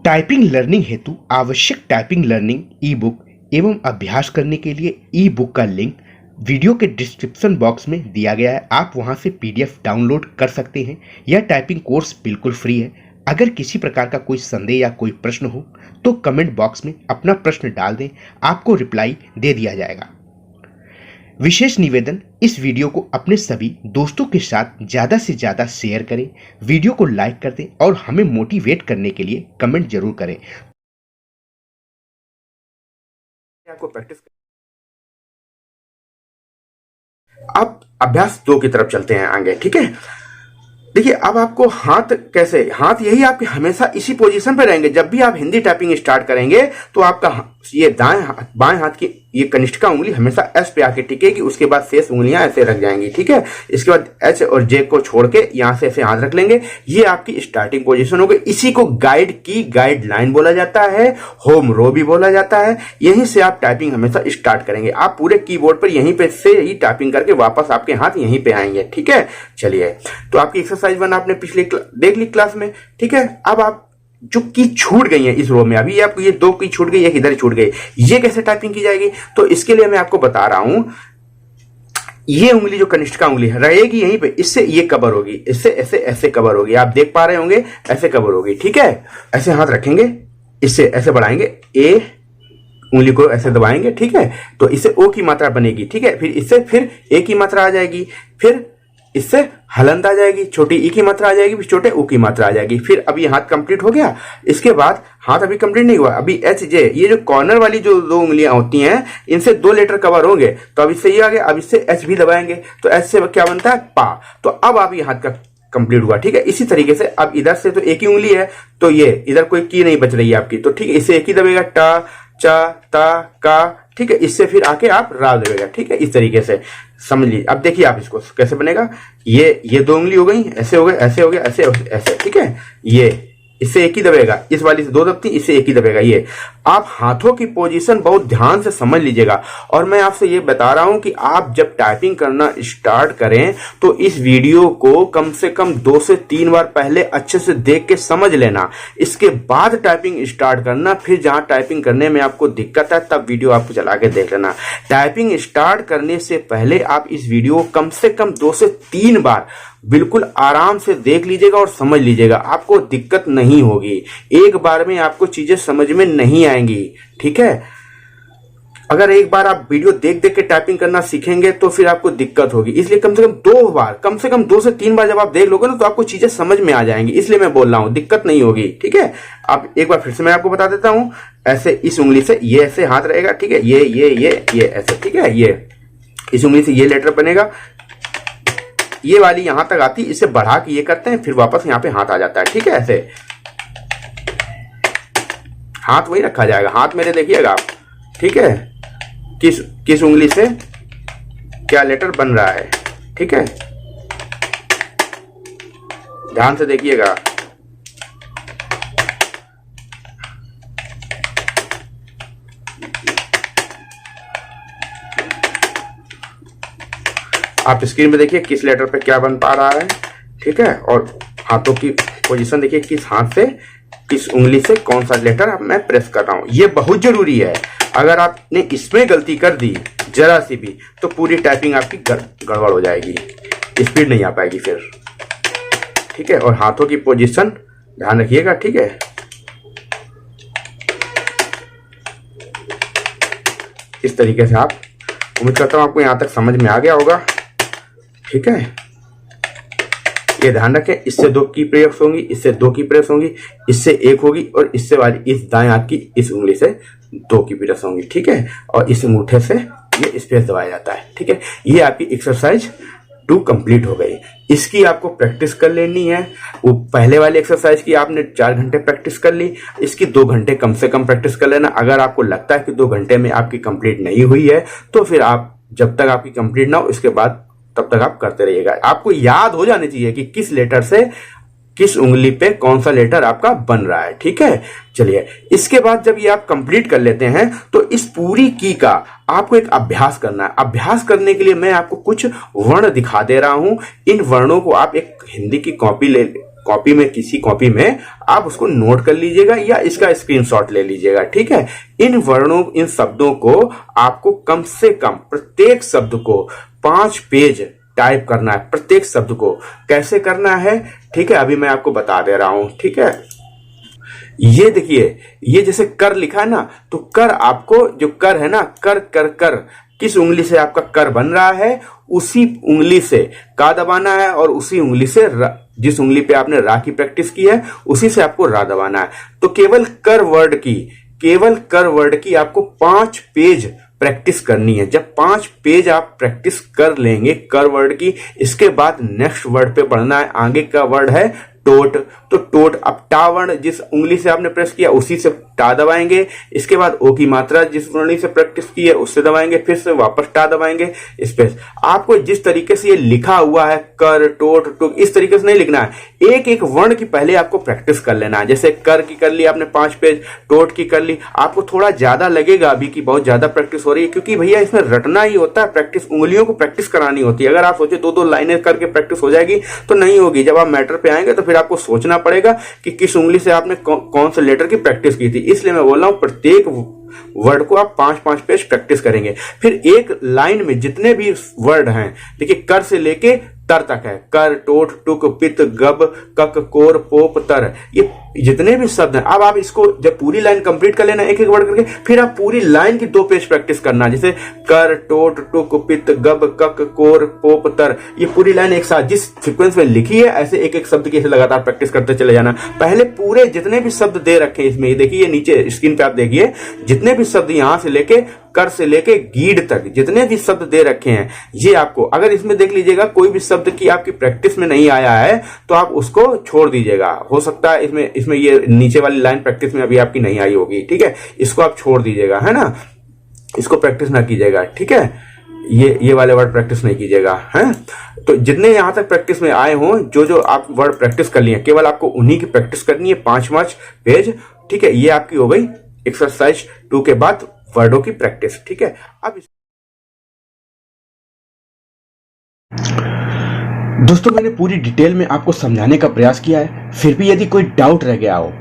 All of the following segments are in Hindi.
टाइपिंग लर्निंग हेतु आवश्यक टाइपिंग लर्निंग ई बुक एवं अभ्यास करने के लिए ई बुक का लिंक वीडियो के डिस्क्रिप्शन बॉक्स में दिया गया है। आप वहां से पीडीएफ डाउनलोड कर सकते हैं। यह टाइपिंग कोर्स बिल्कुल फ्री है। अगर किसी प्रकार का कोई संदेह या कोई प्रश्न हो तो कमेंट बॉक्स में अपना प्रश्न डाल दें, आपको रिप्लाई दे दिया जाएगा। विशेष निवेदन, इस वीडियो को अपने सभी दोस्तों के साथ ज़्यादा से ज़्यादा शेयर करें, वीडियो को लाइक कर दें और हमें मोटिवेट करने के लिए कमेंट जरूर करें। आपको प्रैक्टिस अब अभ्यास 2 की तरफ चलते हैं आगे। ठीक है, देखिए अब आपको हाथ यही आपके हमेशा इसी पोजीशन पे रहेंगे। जब भी आप हिंदी टाइपिंग स्टार्ट करेंगे तो आपका ये बाएं हाथ की ये कनिष्ठिका उंगली हमेशा एस पे आके टिकेगी, उसके बाद शेष उंगलियां ऐसे रख जाएंगी। ठीक है, इसके बाद एच और जे को छोड़ के यहां से ऐसे हाथ रख लेंगे। ये आपकी स्टार्टिंग पोजीशन हो गई। इसी को गाइडलाइन बोला जाता है, होम रो भी बोला जाता है। यहीं से आप टाइपिंग हमेशा स्टार्ट करेंगे। आप पूरे कीबोर्ड पर यहीं पे से ही टाइपिंग करके वापस आपके हाथ यहीं पे आएंगे। ठीक है, चलिए तो आपकी एक्सरसाइज 1 आपने पिछले देख ली क्लास में। ठीक है, अब आप जो की छूट गई है इस रो में, अभी आपको ये 2 की छूट गई, एक इधर छूट गई, ये कैसे टाइपिंग की जाएगी? तो इसके लिए मैं आपको बता रहा हूं, ये उंगली जो कनिष्ठिका उंगली है रहेगी यहीं पे, इससे ये कवर होगी, इससे ऐसे ऐसे कवर होगी। आप देख पा रहे होंगे ऐसे कवर होगी। ठीक है, ऐसे हाथ रखेंगे, इससे ऐसे बढ़ाएंगे, ए उंगली को ऐसे दबाएंगे। ठीक है, तो इससे ओ की मात्रा बनेगी। ठीक है, फिर इससे फिर ए की मात्रा आ जाएगी, फिर इससे हलंत आ जाएगी, छोटी ई की मात्रा आ जाएगी, फिर छोटे ऊ की मात्रा आ जाएगी। फिर अभी हाथ कंप्लीट हो गया। इसके बाद हाथ अभी कंप्लीट नहीं हुआ, अभी एच जे, ये जो कॉर्नर वाली जो 2 उंगलियां होती हैं इनसे 2 लेटर कवर होंगे। तो अब इससे ये आ गया, अब इससे एच भी दबाएंगे, तो एच से क्या बनता है? पा। तो अब आप ये हाथ का कंप्लीट हुआ। ठीक है, इसी तरीके से अब इधर से तो एक ही उंगली है, तो ये इधर कोई की नहीं बच रही है आपकी, तो ठीक है, इससे एक ही दबेगा, टा चा ता का। ठीक है, इससे फिर आके आप रा देगा। ठीक है, इस तरीके से समझ लीजिए। अब देखिए आप इसको कैसे बनेगा। ये 2 उंगली हो गई, ऐसे हो गए, ऐसे हो गए, ऐसे ऐसे। ठीक है, ये इससे एक ही दबेगा, इस वाली से 2 दबती, इससे एक ही दबेगा। ये आप हाथों की पोजीशन बहुत ध्यान से समझ लीजिएगा। और मैं आपसे ये बता रहा हूं कि आप जब टाइपिंग करना स्टार्ट करें तो इस वीडियो को कम से कम 2 से 3 बार पहले अच्छे से देख के समझ लेना, इसके बाद टाइपिंग स्टार्ट करना। फिर जहां टाइपिंग करने में आपको दिक्कत है तब वीडियो आपको चला के देख लेना। टाइपिंग स्टार्ट करने से पहले आप इस वीडियो को कम से कम 2 से 3 बार बिल्कुल आराम से देख लीजिएगा और समझ लीजिएगा, आपको दिक्कत नहीं होगी। एक बार में आपको चीजें समझ में नहीं आएंगी। ठीक है, अगर एक बार आप वीडियो देख देख के टाइपिंग करना सीखेंगे तो फिर आपको दिक्कत होगी। इसलिए कम से कम 2 बार, कम से कम 2 से 3 बार जब आप देख लोगे ना तो आपको चीजें समझ में आ जाएंगी। इसलिए मैं बोल रहा हूं, दिक्कत नहीं होगी। ठीक है, अब एक बार फिर से मैं आपको बता देता हूं। ऐसे इस उंगली से ये ऐसे हाथ रहेगा। ठीक है, ये ऐसे। ठीक है, ये इस उंगली से ये लेटर बनेगा, ये वाली यहां तक आती, इसे बढ़ा के ये करते हैं, फिर वापस यहां पे हाथ आ जाता है। ठीक है, ऐसे हाथ वही रखा जाएगा। हाथ मेरे देखिएगा आप। ठीक है, किस उंगली से क्या लेटर बन रहा है। ठीक है, ध्यान से देखिएगा। आप स्क्रीन में देखिए किस लेटर पे क्या बन पा रहा है। ठीक है, और हाथों की पोजीशन देखिए, किस हाथ से किस उंगली से कौन सा लेटर मैं प्रेस कर रहा हूं। ये बहुत जरूरी है। अगर आपने इसमें गलती कर दी जरा सी भी तो पूरी टाइपिंग आपकी गड़बड़ हो जाएगी, स्पीड नहीं आ पाएगी फिर। ठीक है, और हाथों की पोजीशन ध्यान रखिएगा। ठीक है, इस तरीके से आप, उम्मीद करता हूं आपको यहां तक समझ में आ गया होगा। ठीक है, ये ध्यान रखें, इससे 2 की प्रेस होंगी, इससे 2 की प्रेस होंगी, इससे 1 होगी और इससे वाली इस दाएं हाथ की इस उंगली से 2 की प्रेस होंगी। ठीक है, और इस अंगूठे से ये स्पेस दबाया जाता है। ठीक है, ये आपकी एक्सरसाइज 2 कंप्लीट हो गई। इसकी आपको प्रैक्टिस कर लेनी है। वो पहले वाली एक्सरसाइज की आपने 4 घंटे प्रैक्टिस कर ली, इसकी 2 घंटे कम से कम प्रैक्टिस कर लेना। अगर आपको लगता है कि 2 घंटे में आपकी कंप्लीट नहीं हुई है तो फिर आप जब तक आपकी कंप्लीट ना हो इसके बाद तब तक आप करते रहिएगा। आपको याद हो जानी चाहिए कि किस लेटर से किस उंगली पे कौन सा लेटर आपका बन रहा है। ठीक है, चलिए इसके बाद जब ये आप कंप्लीट कर लेते हैं तो इस पूरी की का आपको एक अभ्यास करना है। अभ्यास करने के लिए मैं आपको कुछ वर्ण दिखा दे रहा हूं। इन वर्णों को आप एक हिंदी की कॉपी कॉपी में, किसी कॉपी में आप उसको नोट कर लीजिएगा या इसका स्क्रीनशॉट ले लीजिएगा। ठीक है, इन वर्णों, इन शब्दों को आपको कम से कम प्रत्येक शब्द को 5 पेज टाइप करना है। प्रत्येक शब्द को कैसे करना है, ठीक है, अभी मैं आपको बता दे रहा हूं। ठीक है, ये देखिए, ये जैसे कर लिखा है ना, तो कर, आपको जो कर है ना, कर कर कर, किस उंगली से आपका कर बन रहा है, उसी उंगली से का दबाना है और उसी उंगली से जिस उंगली पे आपने रा की प्रैक्टिस की है उसी से आपको रा दबाना है। तो केवल कर वर्ड की आपको 5 पेज प्रैक्टिस करनी है। जब 5 पेज आप प्रैक्टिस कर लेंगे कर वर्ड की, इसके बाद नेक्स्ट वर्ड पे बढ़ना है। आगे का वर्ड है टोट, तो टोट, अब टा वर्ण जिस उंगली से आपने प्रेस किया उसी से टा दबाएंगे। इसके बाद ओ की मात्रा जिस उंगली से प्रैक्टिस की है उससे दबाएंगे, फिर से वापस टा दबाएंगे। स्पेस, आपको जिस तरीके से ये लिखा हुआ है कर, टोट, टुक, इस तरीके से नहीं लिखना है। एक एक वर्ण की पहले आपको प्रैक्टिस कर लेना है। जैसे कर की कर ली आपने 5 पेज, टोट की कर ली, आपको थोड़ा ज्यादा लगेगा अभी कि बहुत ज्यादा प्रैक्टिस हो रही है, क्योंकि भैया इसमें रटना ही होता है, प्रैक्टिस, उंगलियों को प्रैक्टिस करानी होती है। अगर आप सोचे 2-2 लाइनें करके प्रैक्टिस हो जाएगी तो नहीं होगी। जब आप मैटर पे आएंगे तो फिर आपको सोचना पड़ेगा कि किस उंगली से आपने कौन से लेटर की प्रैक्टिस की थी। इसलिए मैं बोल रहा हूं प्रत्येक वर्ड को आप 5-5 पेज प्रैक्टिस करेंगे। फिर एक लाइन में जितने भी वर्ड हैं, देखिए कर से लेके तर तक है, कर, टोट, टुक, पित, गब, कक, कोर, पोप, तर, ये जितने भी शब्द हैं। अब आप इसको जब पूरी लाइन कंप्लीट कर लेना एक एक वर्ड करके, फिर आप पूरी लाइन की 2 पेज प्रैक्टिस करना। जैसे कर, टोट, टुक, पित, गब, कक, कोर, पोप, तर, ये पूरी लाइन एक साथ जिस सीक्वेंस में लिखी है ऐसे एक एक शब्द की ऐसे लगातार प्रैक्टिस करते चले जाना। पहले पूरे जितने भी शब्द दे रखे हैं इसमें, ये देखिए नीचे स्क्रीन पे आप देखिए, जितने भी शब्द यहां से लेके कर से लेके गीड तक जितने भी शब्द दे रखे हैं, ये आपको, अगर इसमें देख लीजिएगा कोई भी शब्द की आपकी प्रैक्टिस में नहीं आया है तो आप उसको छोड़ दीजिएगा। हो सकता है इसमें ये नीचे वाली लाइन प्रैक्टिस में अभी आपकी नहीं आई होगी। ठीक है, इसको आप छोड़ दीजिएगा, है ना, इसको प्रैक्टिस ना कीजिएगा। ठीक है, ये वाले वर्ड प्रैक्टिस नहीं कीजिएगा, है। तो जितने यहां तक प्रैक्टिस में आए हों, जो आप वर्ड प्रैक्टिस कर लिए, केवल आपको उन्हीं की प्रैक्टिस करनी है, 5-5 पेज। ठीक है, ये आपकी हो गई एक्सरसाइज 2 के बाद वर्डों की प्रैक्टिस। ठीक है, अब दोस्तों मैंने पूरी डिटेल में आपको समझाने का प्रयास किया है। फिर भी यदि कोई डाउट रह गया हो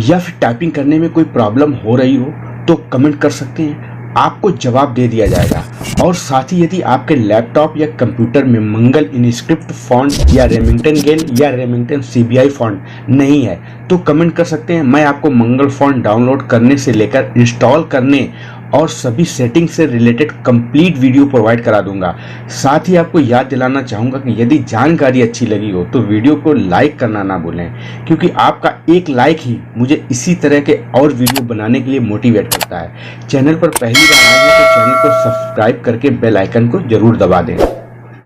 या फिर टाइपिंग करने में कोई प्रॉब्लम हो रही हो तो कमेंट कर सकते हैं, आपको जवाब दे दिया जाएगा। और साथ ही यदि आपके लैपटॉप या कंप्यूटर में मंगल इनस्क्रिप्ट फॉन्ट या रेमिंगटन गेल या रेमिंगटन CBI फॉन्ट नहीं है तो कमेंट कर सकते हैं। मैं आपको मंगल फॉन्ट डाउनलोड करने से लेकर इंस्टॉल करने और सभी सेटिंग से रिलेटेड कंप्लीट वीडियो प्रोवाइड करा दूंगा। साथ ही आपको याद दिलाना चाहूँगा कि यदि जानकारी अच्छी लगी हो तो वीडियो को लाइक करना ना भूलें, क्योंकि आपका एक लाइक ही मुझे इसी तरह के और वीडियो बनाने के लिए मोटिवेट करता है। चैनल पर पहली बार आए हैं तो चैनल को सब्सक्राइब करके बेल आइकन को जरूर दबा दें।